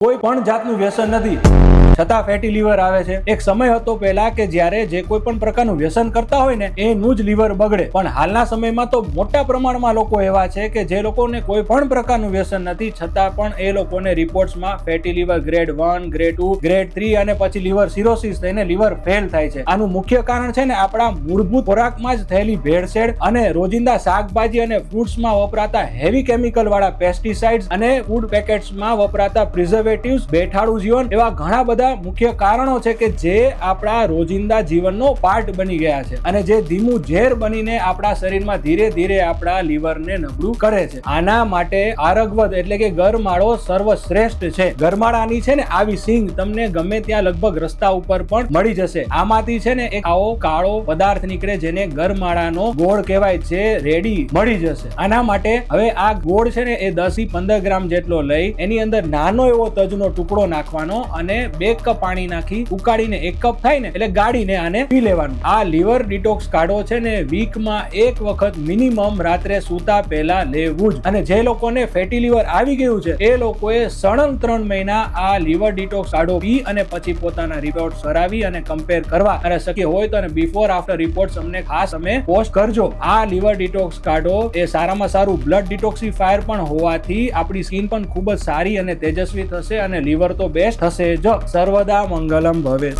કોઈ પણ જાતનું વ્યસન નથી છતાં ફેટી લીવર આવે છે। એક સમય હતો પહેલા કે જ્યારે જે કોઈ પણ પ્રકારનું વ્યસન કરતા હોય ને એનું જ લીવર બગડે, પણ હાલના સમયમાં તો મોટા પ્રમાણમાં લોકો એવા છે કે જે લોકોને કોઈ પણ પ્રકારનું વ્યસન નથી છતાં પણ એ લોકોને રિપોર્ટ્સમાં fatty liver grade 1, grade 2, grade 3 અને પછી લીવર સિરોસિસ થઈને લીવર ફેલ થાય છે। આનું મુખ્ય કારણ છે ને આપણા મૂળભૂત ખોરાકમાં જ થયેલી ભેળસેળ અને રોજિંદા શાકભાજી અને ફ્રૂટ્સમાં વપરાતા હેવી કેમિકલ વાળા પેસ્ટિસાઇડ્સ અને ફૂડ પેકેટ્સમાં વપરાતા પ્રિઝર્વેટિવ્સ, બેઠાડું જીવન એવા ઘણા બધા મુખ્ય કારણો છે કે જે આપણા રોજિંદા જીવનનો પાર્ટ બની ગયા છે અને જે ધીમું ઝેર બનીને આપણા શરીરમાં ધીરે ધીરે આપણા લીવરને નબળું કરે છે। આના માટે આરગવદ એટલે કે ગરમાળો સર્વશ્રેષ્ઠ છે। ગરમાળાની છે ને આવી સિંગ તમને ગમે ત્યાં લગભગ રસ્તા ઉપર પણ મળી જશે। આમાંથી છે ને એક આવો કાળો પદાર્થ નીકળે જેને ગરમાળાનો ગોળ કહેવાય છે, રેડી મળી જશે। આના માટે હવે આ ગોળ છે ને એ 10 થી 15 ગ્રામ જેટલો લઈ એની અંદર નાનો એવો તજનો ટુકડો નાખવાનો અને 2 કપ પાણી નાખી ઉકાળીને 1 કપ થાય ને એટલે ગાળીને આને પી લેવાનું। આ લીવર ડિટોક્સ કાઢો છે ને વીકમાં 1 વખત મિનિમમ રાત્રે સૂતા પહેલા લેવું જ। અને જે લોકોને ફેટી લીવર આવી ગયું છે એ લોકોએ સળંગ 3 મહિના આ લીવર ડિટોક્સ કાઢો પી અને પછી પોતાના રિપોર્ટ કરાવી અને કમ્પેર કરવા અને શક્ય હોય તો અને બિફોર આફ્ટર રિપોર્ટ્સ અમને ખાસ અમે પોસ્ટ કરજો। આ લીવર ડિટોક્સ કાઢો એ સારામાં સારું બ્લડ ડિટોક્સિફાયર પણ હોવાથી આપણી સ્કિન પણ ખૂબ જ સારી અને તેજસ્વી થશે અને લીવર તો બેસ્ટ થશે જ। સર્વદા મંગલમ ભવે।